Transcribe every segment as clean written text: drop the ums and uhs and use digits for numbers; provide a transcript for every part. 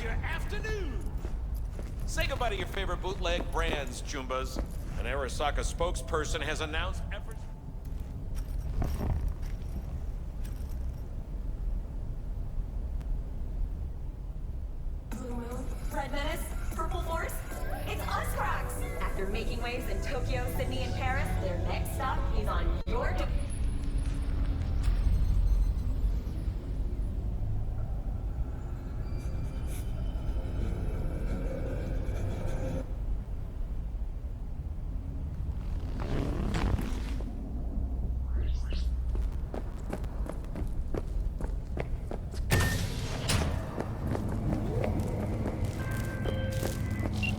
your afternoon. Say goodbye to your favorite bootleg brands, Jumbas. An Arasaka spokesperson has announced efforts... Blue Moon, Red Menace, Purple Force. It's us, cracks! After making waves in Tokyo, Sydney, and Paris, their next stop is on your door.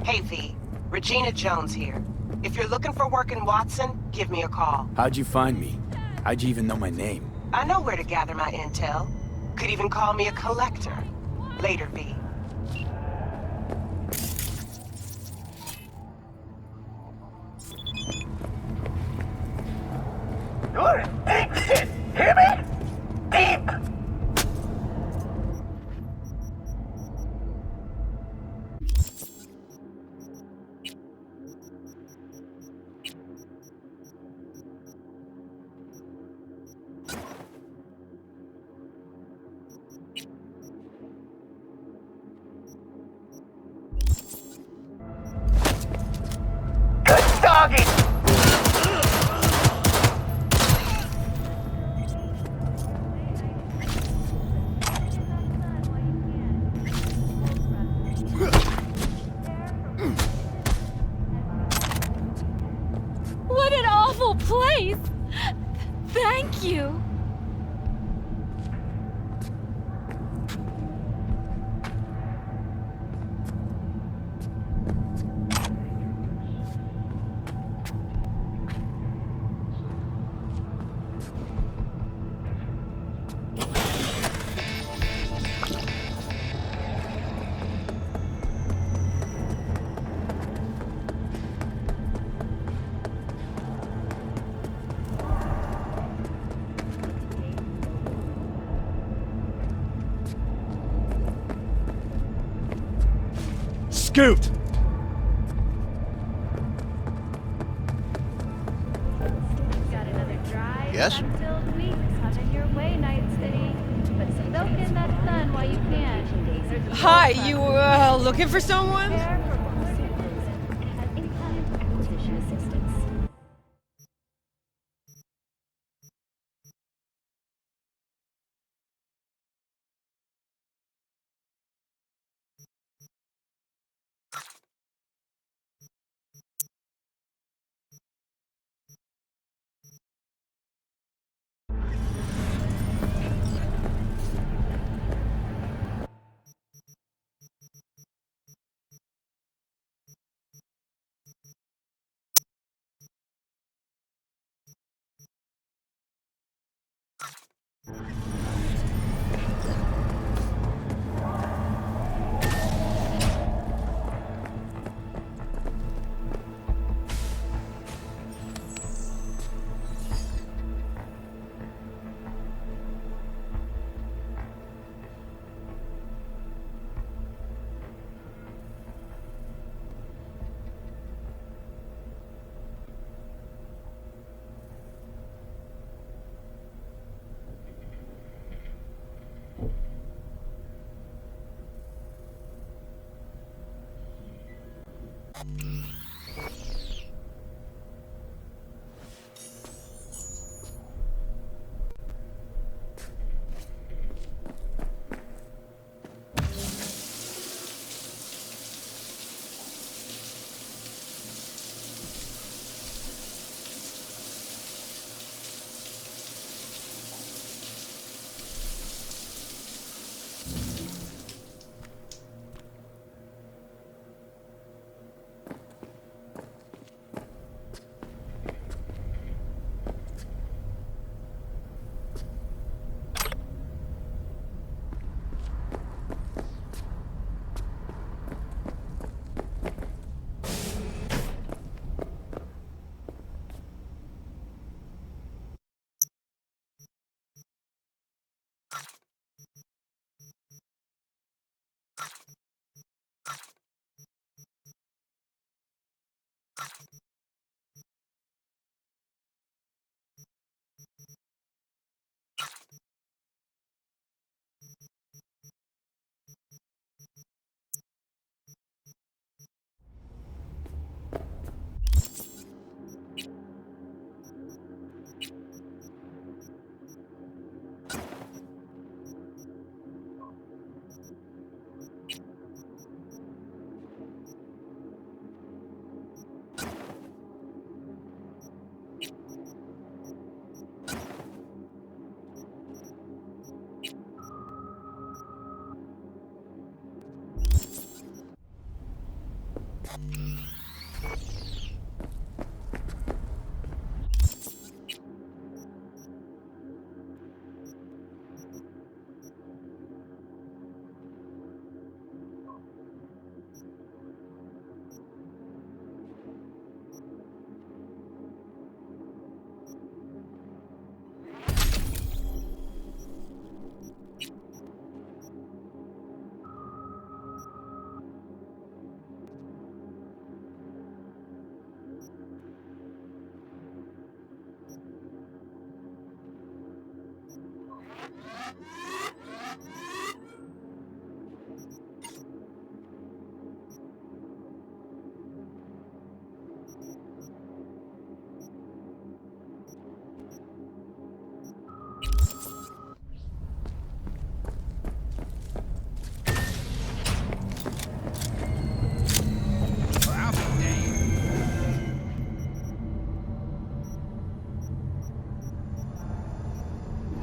Hey V, Regina Jones here. If you're looking for work in Watson, give me a call. How'd you find me? How'd you even know my name? I know where to gather my intel. Could even call me a collector. Later, V. Hear me? Deep! Good doggy! What an awful place! Thank you! Scoot! Got another dry, Yes? sun-filled week coming your way, Night City. But soak in that sun while you can. There's a Hi, full you platform looking for someone? there for pharmaceuticals and has in-kind acquisition assistance.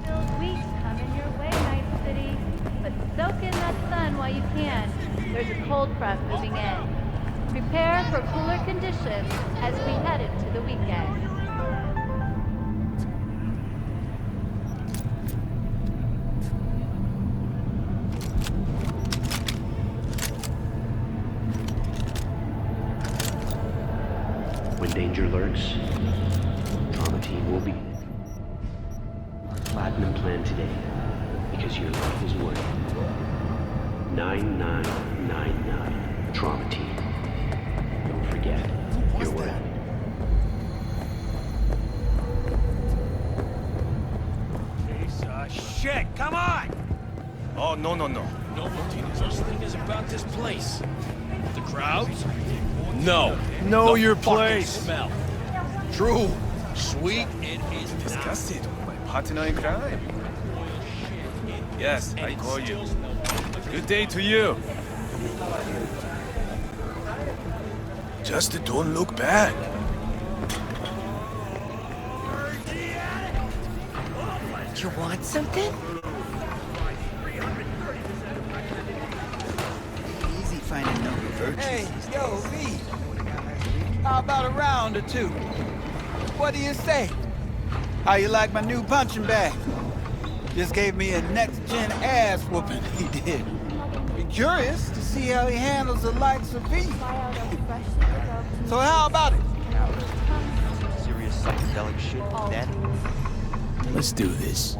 Still weak coming your way, Night City. But soak in that sun while you can. There's a cold front moving in. Prepare for cooler conditions as we head into the weekend. When danger lurks, trauma team will be platinum plan today because your life is worth it. 9999 trauma team. Don't forget, you're worth it. Piece of shit, come on! Oh, no. No, Martinez, this thing is about this place. The crowds? No. Know The your fucking place. Smell. True. Sweet, it is not. Disgusted with my partner in crime. Yes, I call you. Good day to you. Just don't look back. You want something? Easy finding no virtues. Hey, yo, V. How about a round or two? What do you say? How you like my new punching bag? Just gave me a next-gen ass whooping, he did. Be curious to see how he handles the likes of V. So how about it? Serious psychedelic shit, Daddy. Let's do this.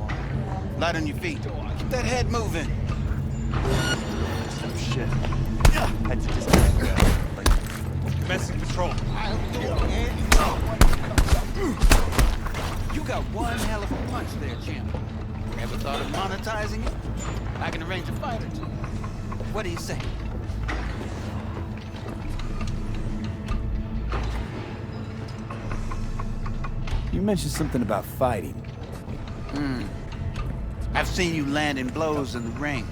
Light on your feet. Keep that head moving. Oh, shit. Had to just Commencing patrol. You got one hell of a punch there, champ. Ever thought of monetizing it? I can arrange a fight or two. What do you say? You mentioned something about fighting. I've seen you landing blows in the ring.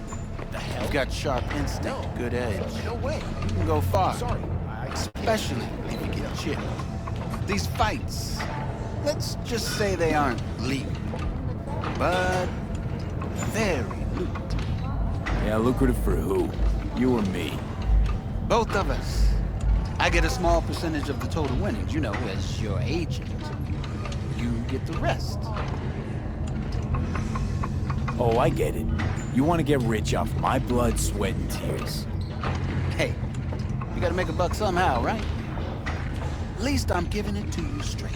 You've got sharp instinct, good edge. No way. You can go far. Sorry. Especially if you get chipped. These fights, let's just say they aren't legal, but very lucrative. Yeah, lucrative for who? You or me? Both of us. I get a small percentage of the total winnings, you know, as your agent. You get the rest. Oh, I get it. You want to get rich off my blood, sweat, and tears. Hey, you gotta make a buck somehow, right? At least I'm giving it to you straight.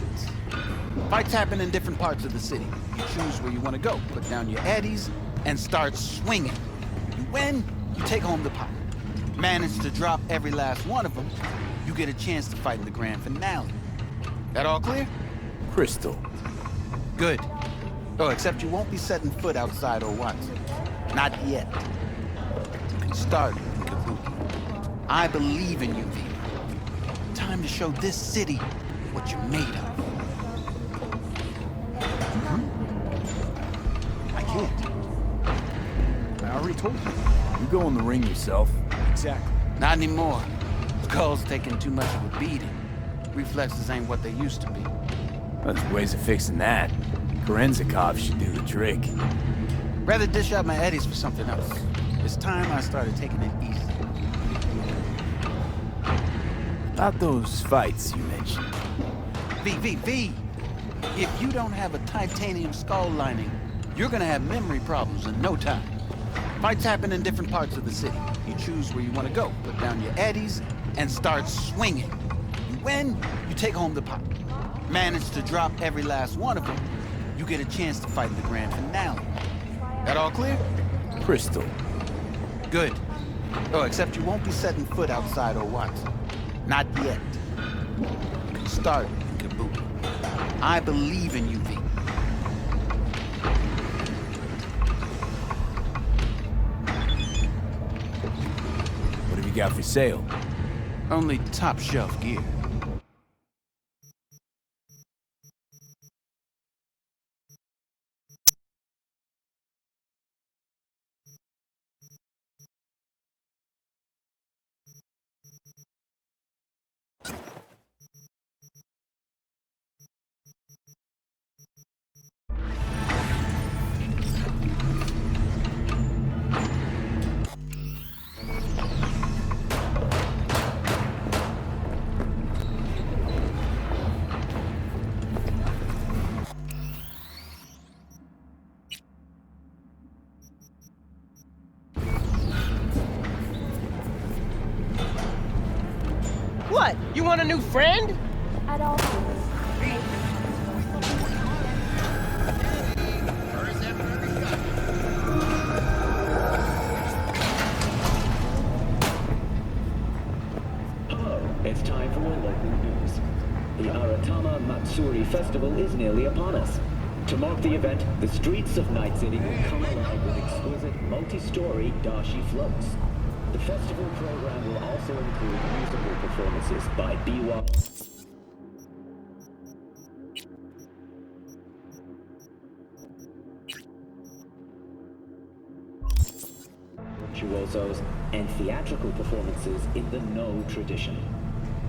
Fights happen in different parts of the city. You choose where you want to go, put down your eddies, and start swinging. You win, you take home the pot. Manage to drop every last one of them, you get a chance to fight in the grand finale. That all clear? Crystal. Good. Oh, except you won't be setting foot outside or Watson. Not yet. You can start in Kabuki. I believe in you, V. Time to show this city what you're made of. I can't. I already told you. You go in the ring yourself. Exactly. Not anymore. Skull's taking too much of a beating. Reflexes ain't what they used to be. Well, there's ways of fixing that. Korenzikov should do the trick. Rather dish out my eddies for something else. It's time I started taking it easy. About those fights you mentioned. V. If you don't have a titanium skull lining, you're gonna have memory problems in no time. Fights happen in different parts of the city. You choose where you want to go, put down your eddies, and start swinging. You win, you take home the pot. Manage to drop every last one of them, you get a chance to fight in the grand finale. That all clear? Crystal. Good. Oh, except you won't be setting foot outside or Watson. Not yet. You can start in Kabuki. I believe in you, V. What have you got for sale? Only top shelf gear. What? You want a new friend? At all. It's time for your local news. The Aratama Matsuri Festival is nearly upon us. To mark the event, the streets of Night City will come alive with exquisite multi-story dashi floats. The festival program will also include musical performances by Biwa, virtuosos, and theatrical performances in the No tradition.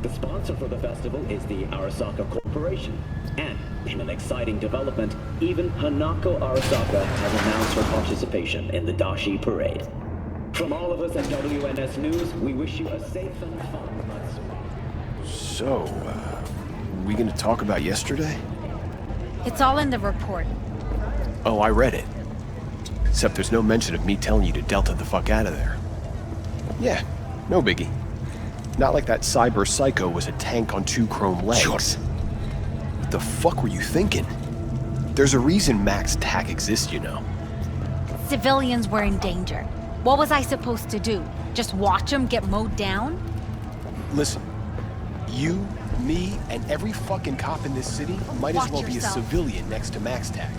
The sponsor for the festival is the Arasaka Corporation, and in an exciting development, even Hanako Arasaka has announced her participation in the Dashi Parade. From all of us at WNS News, we wish you a safe and fun Matsuri. So, we gonna talk about yesterday? It's all in the report. Oh, I read it. Except there's no mention of me telling you to Delta the fuck out of there. Yeah, no biggie. Not like that cyber psycho was a tank on 2 chrome legs. Sure. What the fuck were you thinking? There's a reason Max TAC exists, you know. Civilians were in danger. What was I supposed to do? Just watch them get mowed down? Listen, you, me, and every fucking cop in this city might as well be a civilian next to Max TAC.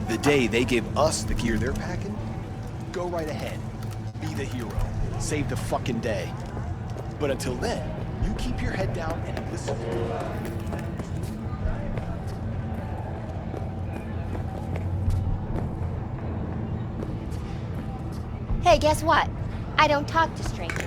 The day they give us the gear they're packing, go right ahead. Be the hero. Save the fucking day. But until then, you keep your head down and listen. Hey, guess what? I don't talk to strangers.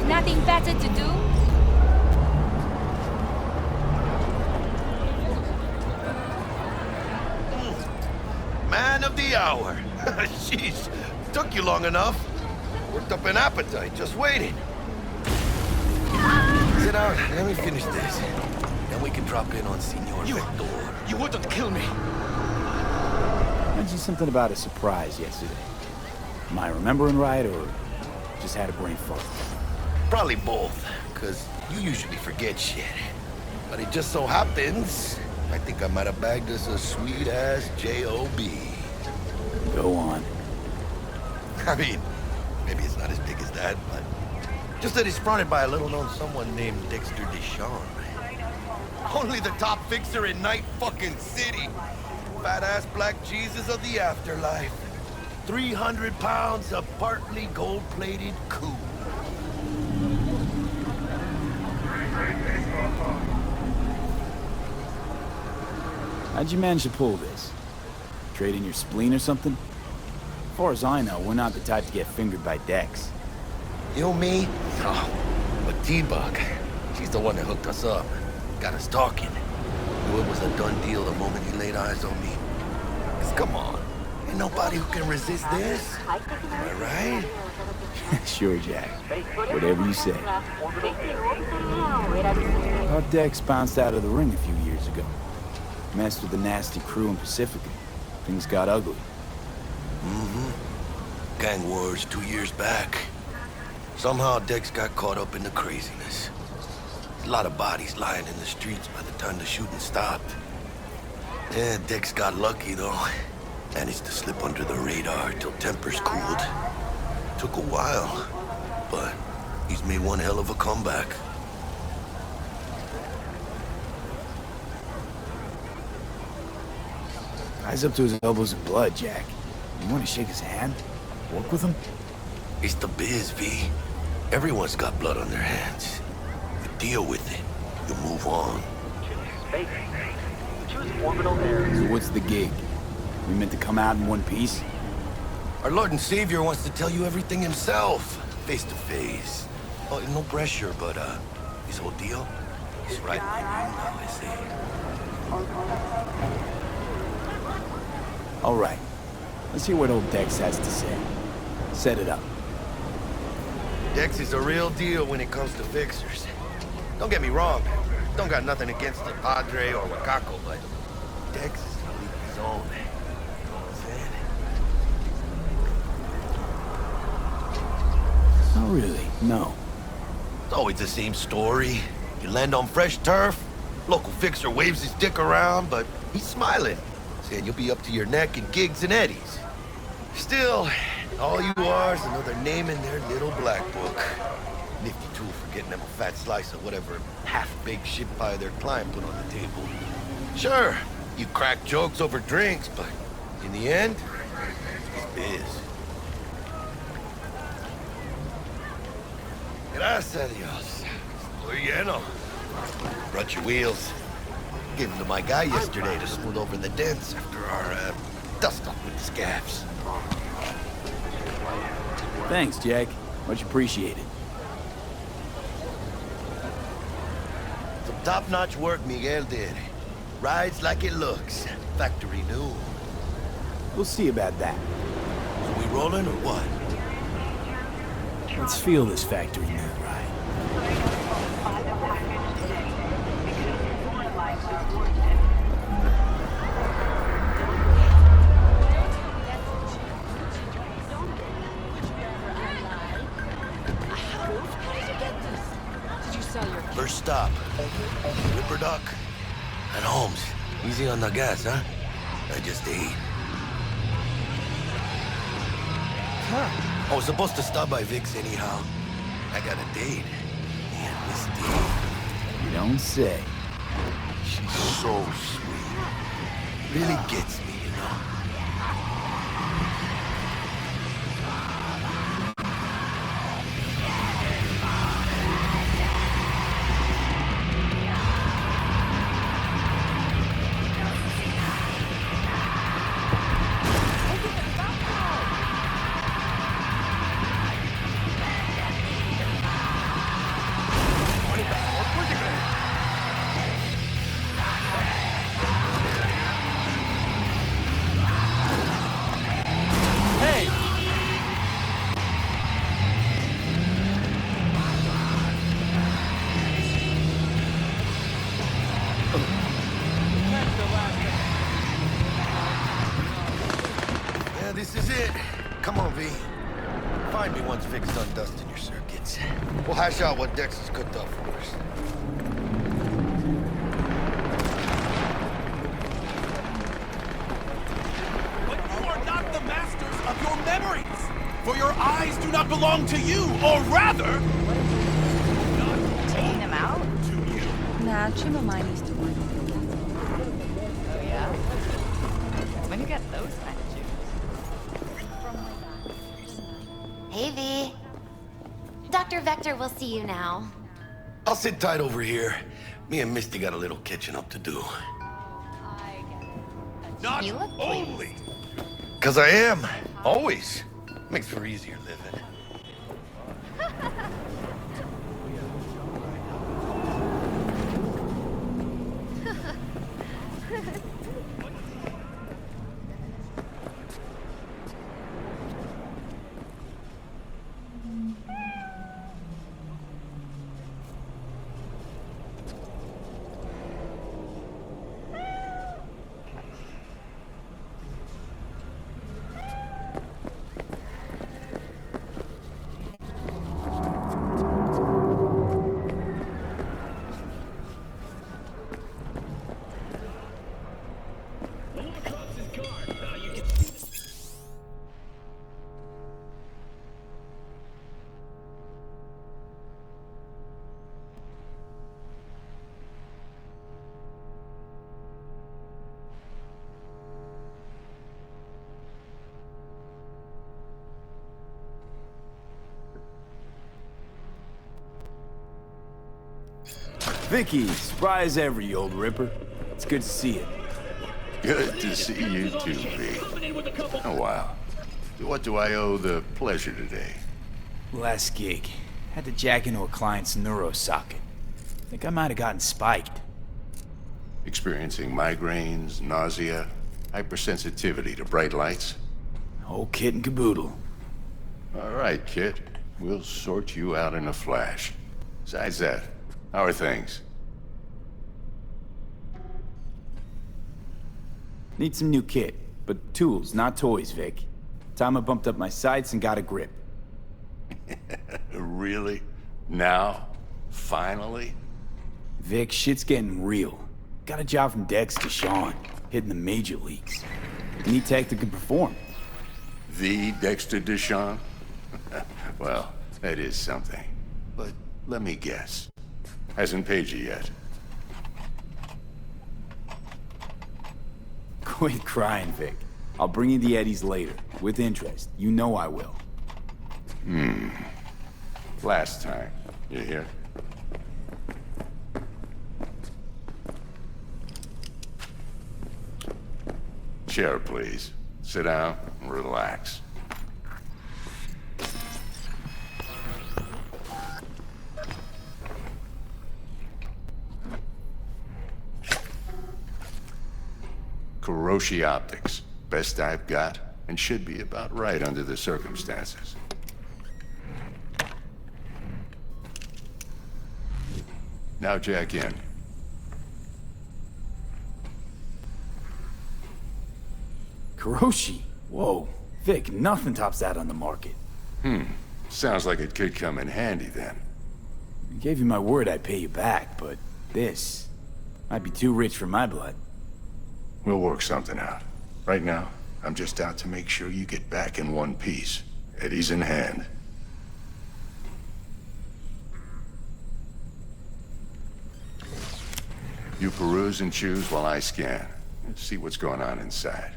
Nothing better to do? Man of the hour. Jeez, took you long enough. Worked up an appetite just waiting. Sit down, let me finish this. Then we can drop in on Senor Vector. You wouldn't kill me. Mentioned something about a surprise yesterday. Am I remembering right, or just had a brain fart? Probably both, because you usually forget shit. But it just so happens, I think I might have bagged us a sweet-ass J.O.B. Go on. I mean, maybe it's not as big as that, but just that he's fronted by a little-known someone named Dexter Deshawn. Only the top fixer in Night fucking City. Fat-ass black Jesus of the afterlife. 300 pounds of partly gold-plated cool. How'd you manage to pull this? Trade in your spleen or something? As far as I know, we're not the type to get fingered by Dex. You, me? Oh, but T-Bug. She's the one that hooked us up. Got us talking. Knew it was a done deal the moment he laid eyes on me. 'Cause come on, ain't nobody who can resist this. Am I right? Sure, Jack. Whatever you say. How Dex bounced out of the ring a few years ago. Messed with the nasty crew in Pacifica. Things got ugly. Mm-hmm. Gang wars 2 years back. Somehow Dex got caught up in the craziness. A lot of bodies lying in the streets by the time the shooting stopped. Yeah, Dex got lucky though. Managed to slip under the radar till tempers cooled. Took a while, but he's made one hell of a comeback. Guy's up to his elbows in blood, Jack. You want to shake his hand? Work with him? It's the biz, V. Everyone's got blood on their hands. You deal with it. You move on. So what's the gig? We meant to come out in one piece? Our Lord and Savior wants to tell you everything himself, face to face. Oh, no pressure, but his whole deal is right where you know, I say. All right. Let's hear what old Dex has to say. Set it up. Dex is a real deal when it comes to fixers. Don't get me wrong. Don't got nothing against the Padre or Wakako, but Dex is in a league of his own. You know what I'm saying? Not really, no. It's always the same story. You land on fresh turf, local fixer waves his dick around, but he's smiling, saying you'll be up to your neck in gigs and eddies. Still, all you are is another name in their little black book. Nifty too for getting them a fat slice of whatever half-baked shit pie their client put on the table. Sure, you crack jokes over drinks, but in the end, it's biz. Gracias a Dios. Estoy lleno. Brought your wheels. Gave them to my guy yesterday to smooth over the dents after our dust-up with the scabs. Thanks, Jack. Much appreciated. Some top-notch work Miguel did. Rides like it looks. Factory new. We'll see about that. So we rolling or what? Let's feel this factory new ride. First stop. Ripperdock and Holmes. Easy on the gas, huh? I just ate. I was supposed to stop by Vic's anyhow. I got a date. Man, this date. You don't say. She's so sweet. Really gets me, you know? This is it. Come on, V. Find me once Vic's done dusting your circuits. We'll hash out what Dex has cooked up for us. But you are not the masters of your memories! For your eyes do not belong to you, or rather... Taking them out? To you. No, Yeah, a chum of mine used to work. Oh yeah? When you get those kind of juice? Hey, V. Dr. Vector will see you now. I'll sit tight over here. Me and Misty got a little catching up to do. Not you look only. Because I am. Always. Makes for easier living. Vicky, surprise ever, you old ripper. It's good to see you. Good to see you too, V. Oh, wow. To what do I owe the pleasure today? Last gig. Had to jack into a client's neuro socket. Think I might have gotten spiked. Experiencing migraines, nausea, hypersensitivity to bright lights? Whole kit and caboodle. All right, kid. We'll sort you out in a flash. Besides that, how are things? Need some new kit, but tools, not toys, Vic. Time I bumped up my sights and got a grip. Really? Now? Finally? Vic, shit's getting real. Got a job from Dex to Sean, hitting the major leagues. Need tech that can perform. The Dexter Deshawn? Well, that is something. But let me guess. Hasn't paid you yet. Quit crying, Vic. I'll bring you the eddies later, with interest. You know I will. Last time. You hear? Chair, please. Sit down and relax. Kuroshi Optics. Best I've got, and should be about right under the circumstances. Now jack in. Kuroshi? Whoa. Vic, nothing tops that on the market. Sounds like it could come in handy then. I gave you my word I'd pay you back, but this might be too rich for my blood. We'll work something out. Right now, I'm just out to make sure you get back in one piece. Eddie's in hand. You peruse and choose while I scan. See what's going on inside.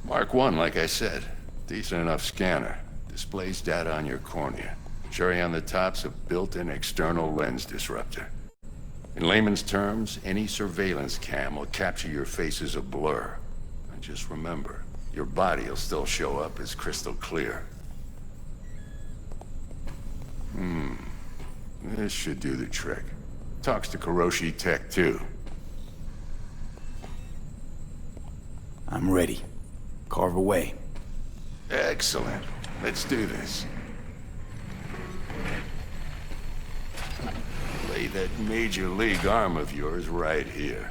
Mark 1, like I said. Decent enough scanner. Displays data on your cornea. Cherry on the top's a built-in external lens disruptor. In layman's terms, any surveillance cam will capture your face as a blur. And just remember, your body will still show up as crystal clear. This should do the trick. Talks to Kuroshi Tech, too. I'm ready. Carve away. Excellent. Let's do this. Lay that major league arm of yours right here.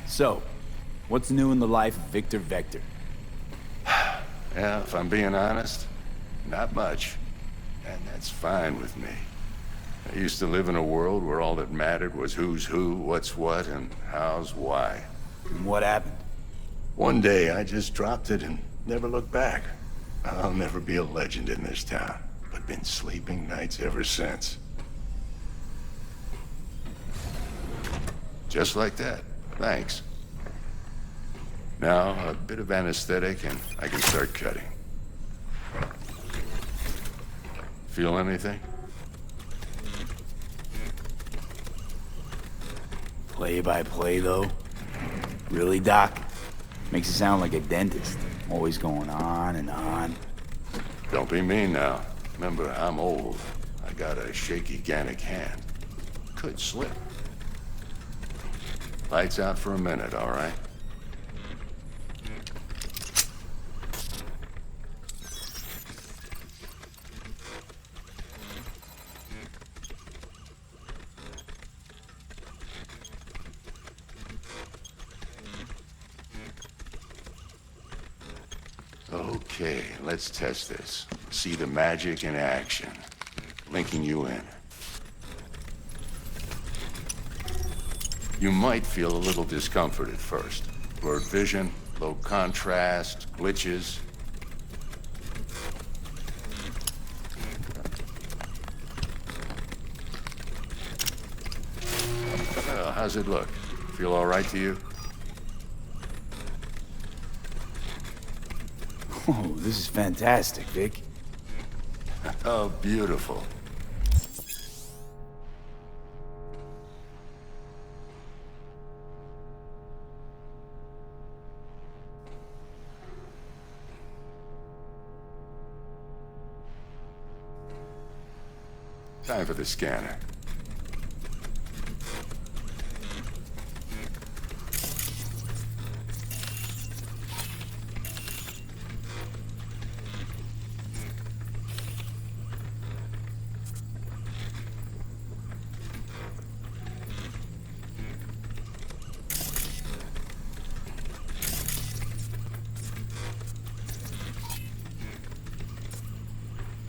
So, what's new in the life of Victor Vector? Yeah, if I'm being honest, not much. And that's fine with me. I used to live in a world where all that mattered was who's who, what's what, and how's why. And what happened? One day, I just dropped it and never looked back. I'll never be a legend in this town, but been sleeping nights ever since. Just like that. Thanks. Now, a bit of anesthetic and I can start cutting. Feel anything? Play by play, though? Really, Doc? Makes it sound like a dentist. Always going on and on. Don't be mean now. Remember, I'm old. I got a shaky Gannic hand. Could slip. Lights out for a minute, all right? Okay, let's test this. See the magic in action. Linking you in. You might feel a little discomfort at first. Blurred vision, low contrast, glitches. Well, how's it look? Feel all right to you? Oh, this is fantastic, Vic. Oh, beautiful. Time for the scanner.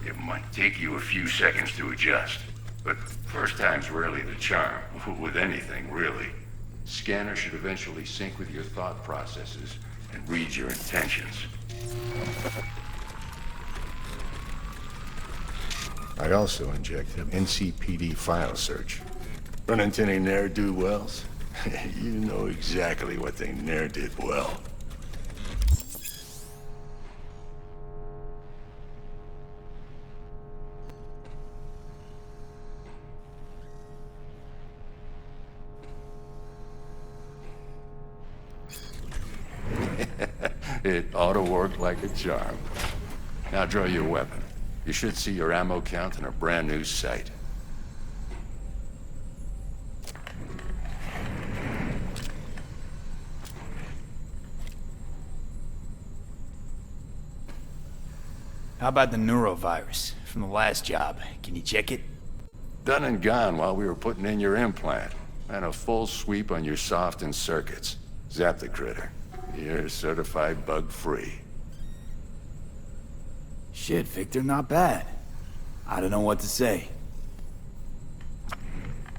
It might take you a few seconds to adjust, but first time's rarely the charm, with anything, really. Scanner should eventually sync with your thought processes and read your intentions. I also injected NCPD file search. Run into any ne'er-do-wells? You know exactly what they ne'er did well. It ought to work like a charm. Now draw your weapon. You should see your ammo count in a brand new sight. How about the neurovirus from the last job? Can you check it? Done and gone while we were putting in your implant. And a full sweep on your soft and circuits. Zap the critter. You're certified bug-free. Shit, Victor, not bad. I don't know what to say.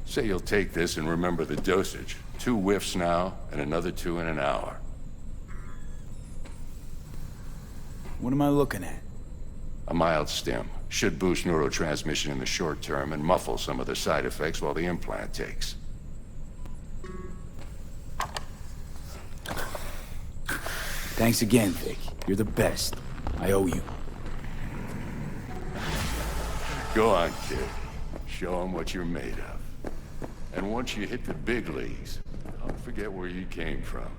Say you'll take this and remember the dosage. 2 whiffs now, and another 2 in an hour. What am I looking at? A mild stim. Should boost neurotransmission in the short term and muffle some of the side effects while the implant takes. Thanks again, Vic. You're the best. I owe you. Go on, kid. Show them what you're made of. And once you hit the big leagues, don't forget where you came from.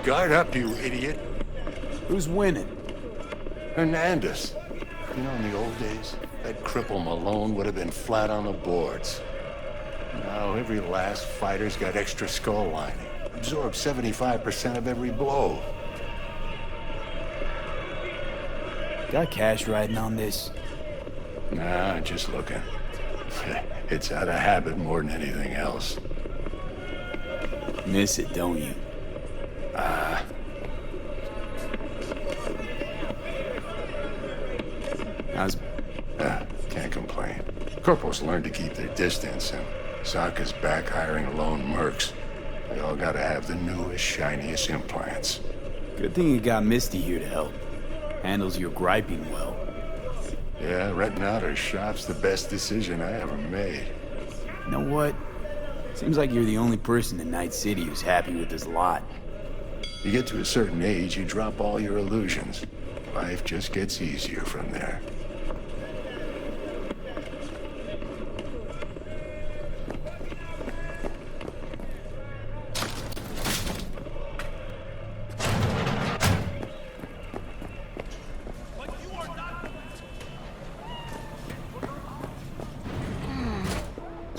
Guard up, you idiot. Who's winning? Hernandez. You know, in the old days, that cripple Malone would have been flat on the boards. Now, every last fighter's got extra skull lining. Absorbs 75% of every blow. Got cash riding on this? Nah, just looking. It's out of habit more than anything else. Miss it, don't you? Can't complain. Corporals learn to keep their distance, and Sokka's back hiring lone mercs. They all gotta have the newest, shiniest implants. Good thing you got Misty here to help. Handles your griping well. Yeah, renting out her shop's the best decision I ever made. You know what? Seems like you're the only person in Night City who's happy with this lot. You get to a certain age, you drop all your illusions. Life just gets easier from there.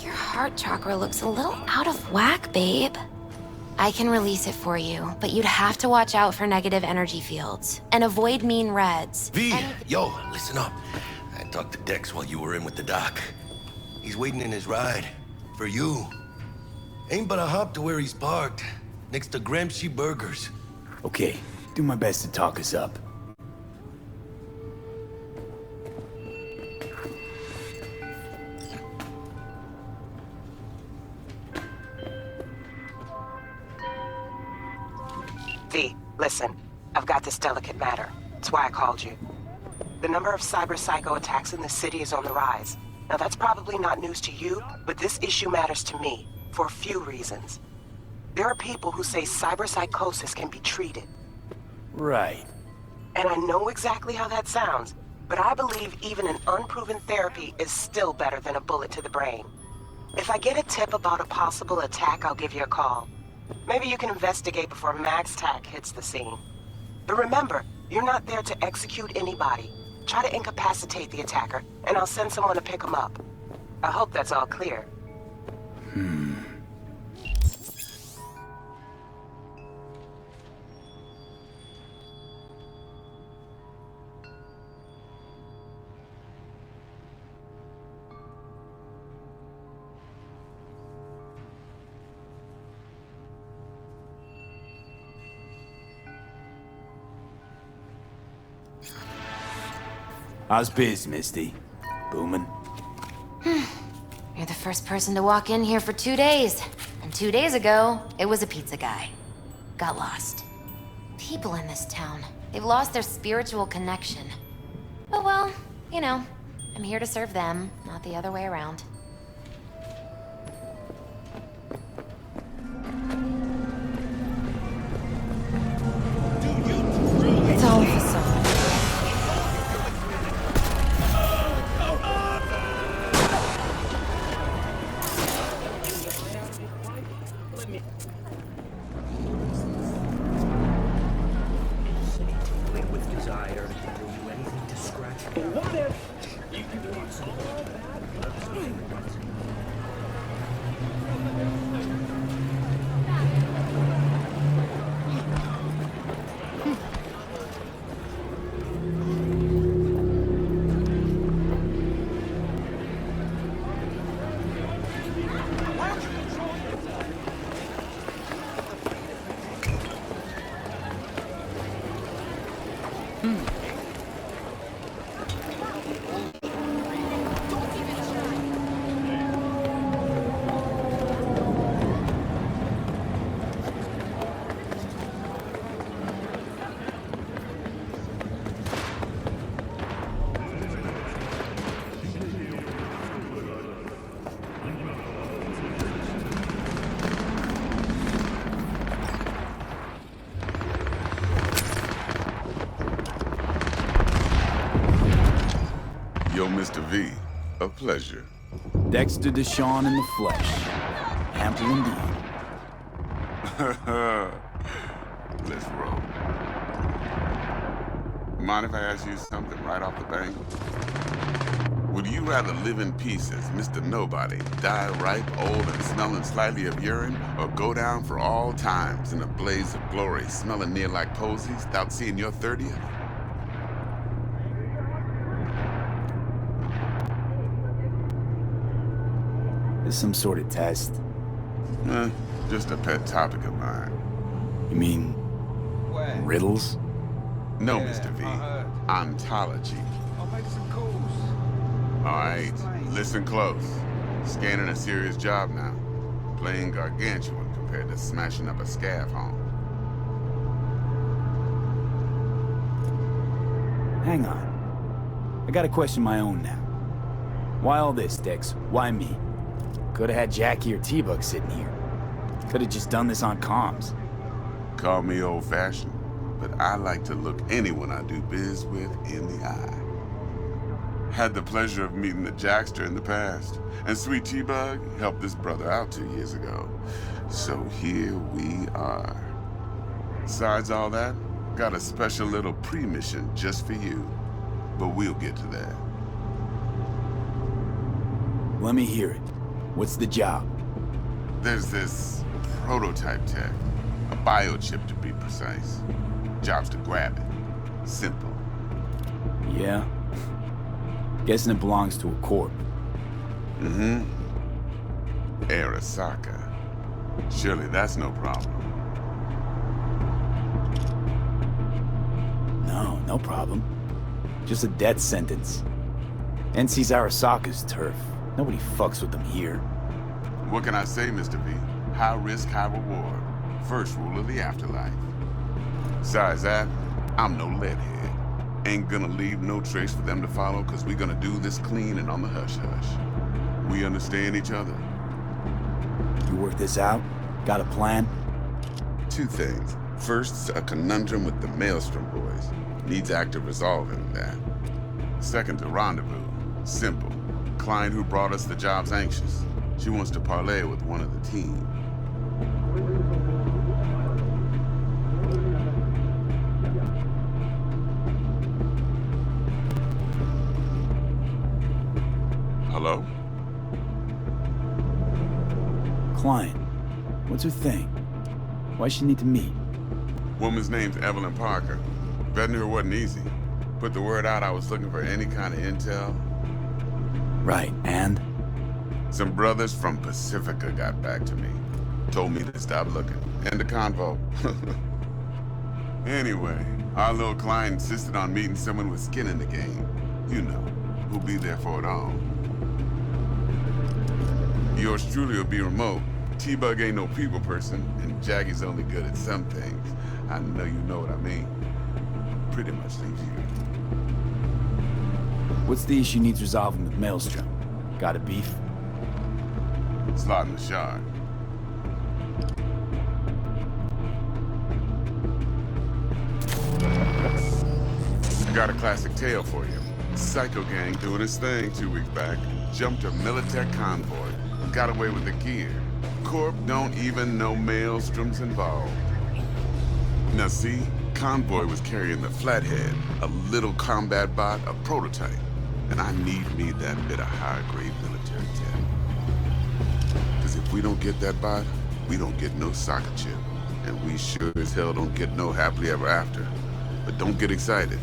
Your heart chakra looks a little out of whack, babe. I can release it for you, but you'd have to watch out for negative energy fields and avoid mean reds. V, yo, listen up. I talked to Dex while you were in with the doc. He's waiting in his ride. For you. Ain't but a hop to where he's parked. Next to Gramsci Burgers. Okay, do my best to talk us up. V, listen. I've got this delicate matter. That's why I called you. The number of cyber psycho attacks in the city is on the rise. Now that's probably not news to you, but this issue matters to me for a few reasons. There are people who say cyber psychosis can be treated. Right. And I know exactly how that sounds, but I believe even an unproven therapy is still better than a bullet to the brain. If I get a tip about a possible attack, I'll give you a call. Maybe you can investigate before MaxTac hits the scene. But remember, you're not there to execute anybody. Try to incapacitate the attacker, and I'll send someone to pick him up. I hope that's all clear. How's biz, Misty? Booming? You're the first person to walk in here for 2 days. And 2 days ago, it was a pizza guy. Got lost. People in this town, they've lost their spiritual connection. But well, you know, I'm here to serve them, not the other way around. It's all facade. V, a pleasure. Dexter Deshawn in the flesh. Ample indeed. Let's roll. Mind if I ask you something right off the bank? Would you rather live in peace as Mr. Nobody, die ripe, old, and smelling slightly of urine, or go down for all times in a blaze of glory, smelling near like posies, without seeing your 30th? Is some sort of test? Just a pet topic of mine. You mean riddles? No, Mr. V. Ontology. I'll make some calls. All right, listen close. Scanning a serious job now. Playing gargantuan compared to smashing up a scav home. Hang on. I gotta question my own now. Why all this, Dex? Why me? Could've had Jackie or T-Bug sitting here. Could've just done this on comms. Call me old-fashioned, but I like to look anyone I do biz with in the eye. Had the pleasure of meeting the Jackster in the past, and Sweet T-Bug helped this brother out 2 years ago. So here we are. Besides all that, got a special little pre-mission just for you. But we'll get to that. Let me hear it. What's the job? There's this prototype tech. A biochip, to be precise. Job's to grab it. Simple. Yeah? Guessing it belongs to a corp. Mm-hmm. Arasaka. Surely that's no problem. No, no problem. Just a death sentence. NC's Arasaka's turf. Nobody fucks with them here. What can I say, Mr. V? High risk, high reward. First rule of the afterlife. Besides that, I'm no leadhead. Ain't gonna leave no trace for them to follow, cause we gonna do this clean and on the hush-hush. We understand each other. You work this out? Got a plan? 2 things. First, a conundrum with the Maelstrom boys. Needs active resolving that. Second, a rendezvous. Simple. Client who brought us the job's anxious. She wants to parlay with one of the team. Hello? Client. What's her thing? Why she need to meet? Woman's name's Evelyn Parker. Betting her wasn't easy. Put the word out I was looking for any kind of intel. Right, and? Some brothers from Pacifica got back to me. Told me to stop looking. End the convo. Anyway, our little client insisted on meeting someone with skin in the game. You know, who'll be there for it all. Yours truly will be remote. T-Bug ain't no people person, and Jackie's only good at some things. I know you know what I mean. Pretty much leaves you. What's the issue needs resolving with Maelstrom? Got a beef? Slot in the shard. I got a classic tale for you. Psycho gang doing his thing 2 weeks back. Jumped a Militech convoy. Got away with the gear. Corp don't even know Maelstrom's involved. Now see, convoy was carrying the Flathead, a little combat bot, a prototype. And I need me that bit of high-grade military tech. Because if we don't get that bot, we don't get no soccer chip. And we sure as hell don't get no happily ever after. But don't get excited.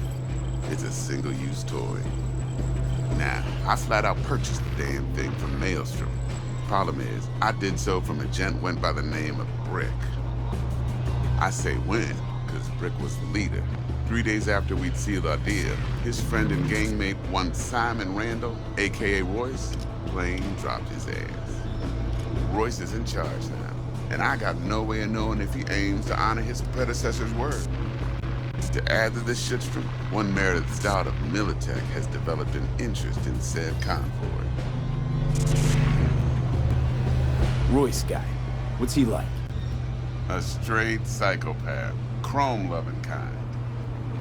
It's a single-use toy. Now, I flat out purchased the damn thing from Maelstrom. Problem is, I did so from a gent went by the name of Brick. I say when, because Brick was the leader. 3 days after we'd sealed our deal, his friend and gangmate, one Simon Randall, aka Royce, plain dropped his ass. Royce is in charge now, and I got no way of knowing if he aims to honor his predecessor's word. To add to this shitstorm, one Meredith Stout of Militech has developed an interest in said convoy. Royce guy. What's he like? A straight psychopath. Chrome-loving kind.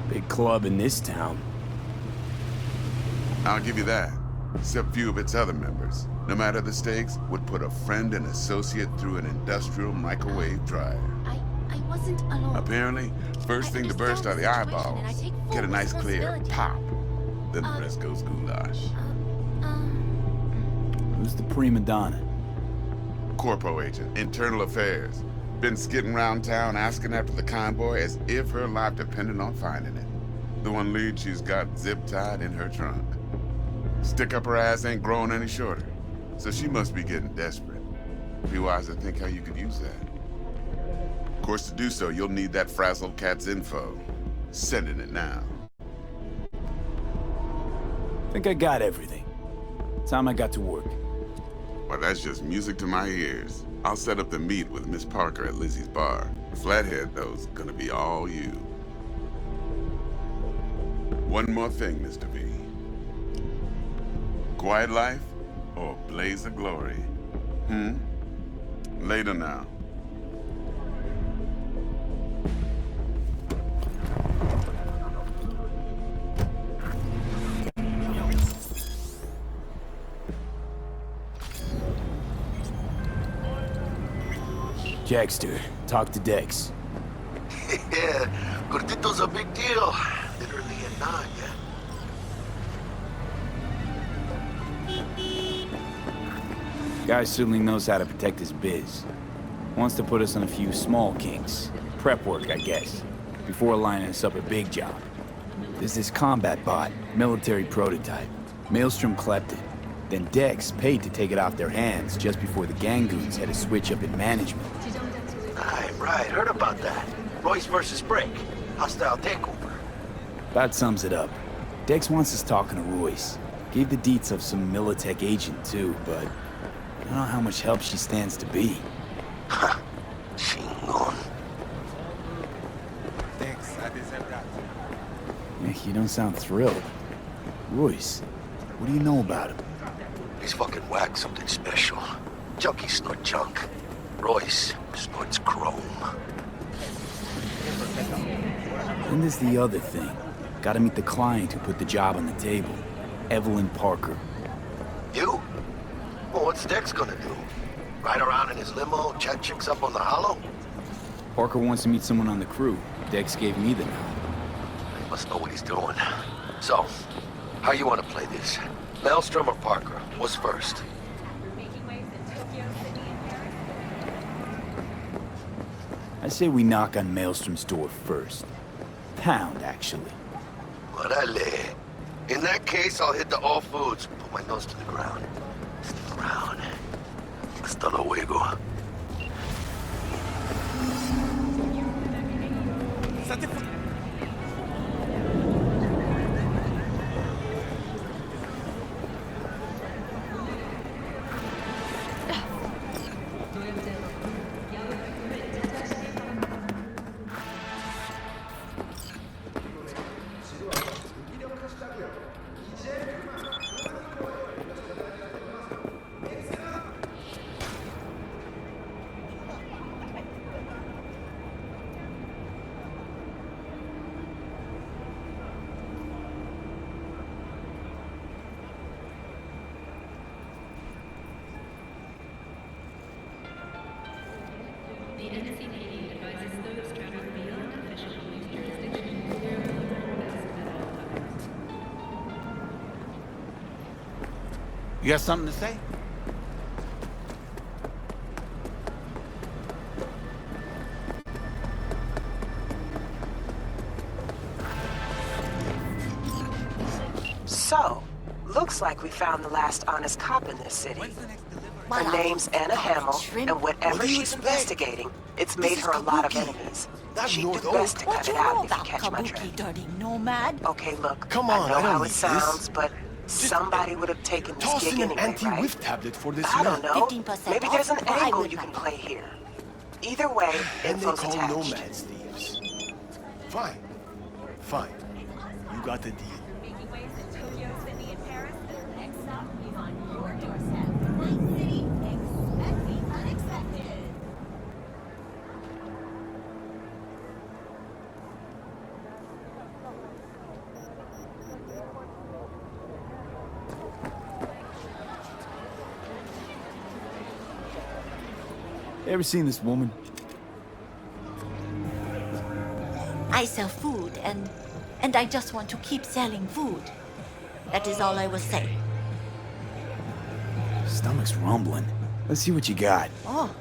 Big club in this town. I'll give you that. except few of its other members, no matter the stakes, would put a friend and associate through an industrial microwave dryer. I wasn't alone. Apparently, first thing to burst are the eyeballs. Get a nice clear pop. Then the rest goes goulash. Who's the prima donna? Corpo agent, internal affairs. Been skidding around town asking after the convoy as if her life depended on finding it. The one lead she's got zip-tied in her trunk. Stick up her ass ain't growing any shorter, so she must be getting desperate. Be wise to think how you could use that. Of course, to do so, you'll need that frazzled cat's info. Sending it now. Think I got everything. Time I got to work. Well, that's just music to my ears. I'll set up the meet with Miss Parker at Lizzie's bar. Flathead, though's gonna be all you. One more thing, Mr. V. Quiet life or blaze of glory? Later now. Jackster, talk to Dex. Yeah, Gordito's a big deal. Literally a nod, yeah. Guy certainly knows how to protect his biz. Wants to put us on a few small kinks. Prep work, I guess. Before lining us up a big job. There's this combat bot, military prototype. Maelstrom clept it. Then Dex paid to take it off their hands just before the gang goons had a switch up in management. Right, heard about that. Royce versus Brick. Hostile takeover. That sums it up. Dex wants us talking to Royce. Gave the deets of some Militech agent too, but I don't know how much help she stands to be. Ha! Chingon. You don't sound thrilled. Royce, what do you know about him? He's fucking whack, something special. Junkies snort junk. Royce snorts chrome. Then there's the other thing. Gotta meet the client who put the job on the table. Evelyn Parker. You? Well, what's Dex gonna do? Ride around in his limo, chat chicks up on the hollow? Parker wants to meet someone on the crew. Dex gave me the nod. He must know what he's doing. So, how you want to play this? Maelstrom or Parker? What's first? I say we knock on Maelstrom's door first. Pound, actually. Orale. In that case, I'll hit the all foods. Put my nose to the ground. Stick around. Hasta luego. You got something to say? So, looks like we found the last honest cop in this city. Her name's Anna Hamill, and whatever she's investigating, it's made her a lot of enemies. She'd do best to cut it out if you catch my drift. Dirty nomad. Okay, look, Come on, I know I don't how need it sounds, this. but somebody would have taken this Toss gig in an anyway, anti-whiff right? tablet for this I don't man. know. 15% Maybe there's an off. angle Buy you with can play here. Either way, And they info's call attached. nomads thieves. Fine. Fine. You got the deal. Making waves in Tokyo, Sydney, and Paris. Their next stop is on your doorstep. Night City, expect the unexpected. Ever seen this woman? I sell food, and I just want to keep selling food. That is all I will say. Stomach's rumbling. Let's see what you got. Oh.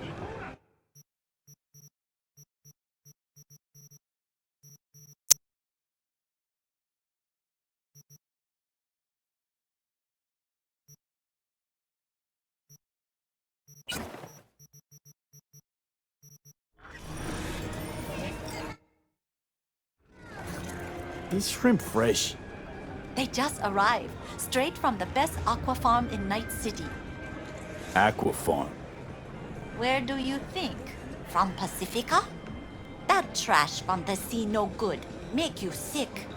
Is shrimp fresh? They just arrived, straight from the best aqua farm in Night City. Aqua farm. Where do you think? From Pacifica? That trash from the sea no good. Make you sick.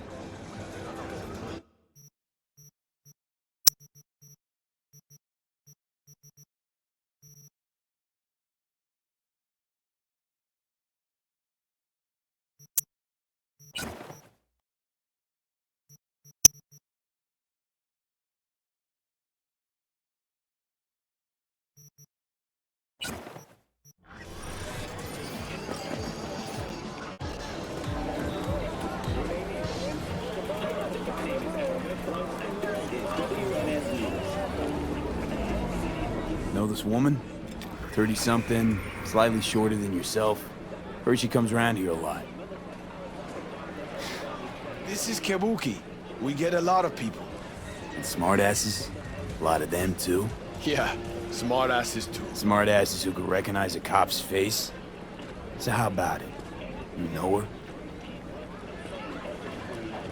Know this woman? 30-something, slightly shorter than yourself. Heard she comes around here a lot. This is Kabuki. We get a lot of people. And smartasses? A lot of them, too? Yeah, smartasses too. Smartasses who could recognize a cop's face? So how about it? You know her?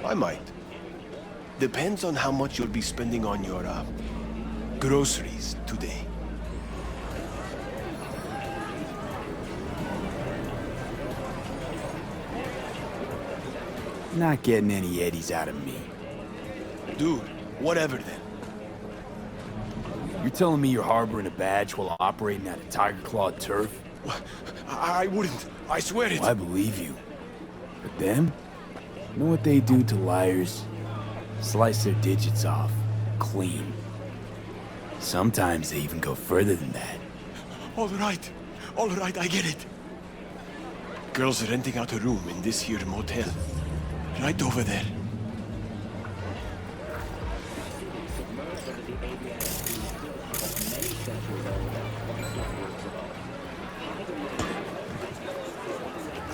I might. Depends on how much you'll be spending on your, groceries today. Not getting any eddies out of me. Dude, whatever then. You're telling me you're harboring a badge while operating out of tiger-clawed turf? I wouldn't. I swear it. Well, I believe you. But them? You know what they do to liars? Slice their digits off. Clean. Sometimes they even go further than that. All right, I get it. Girls are renting out a room in this here motel. Right over there.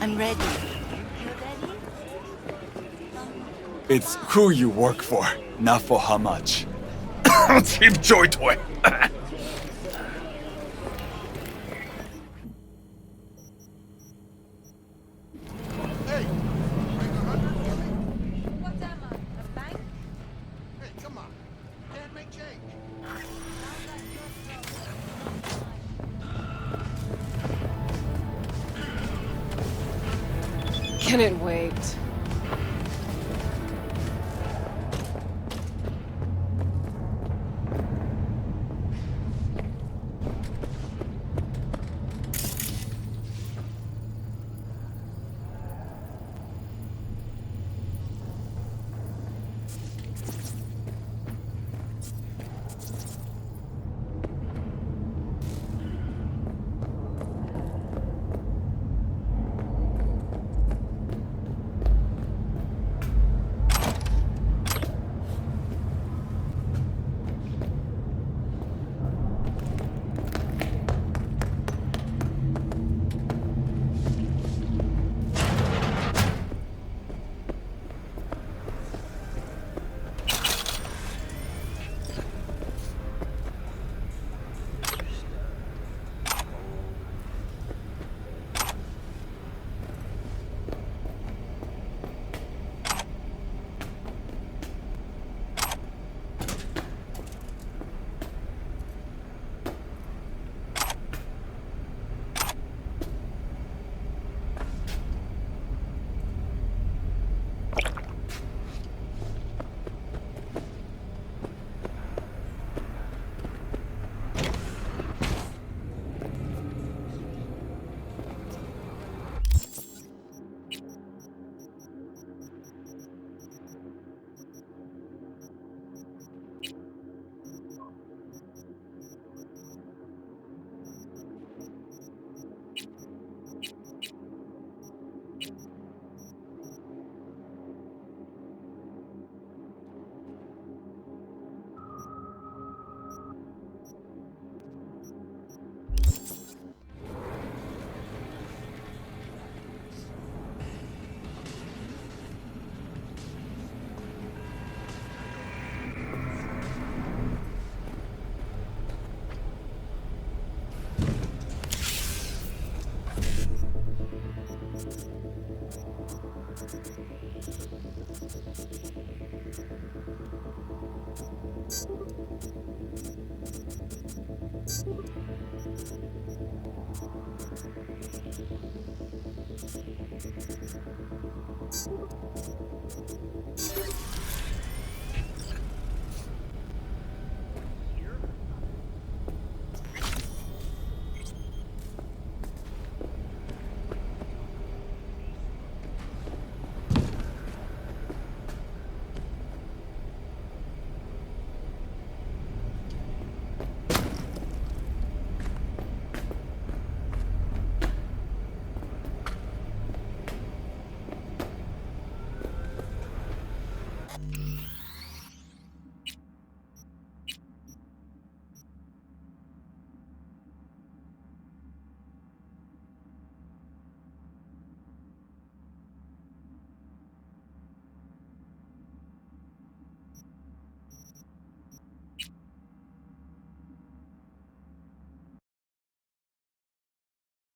I'm ready. It's who you work for, not for how much. Cheap joy toy. Can it wait?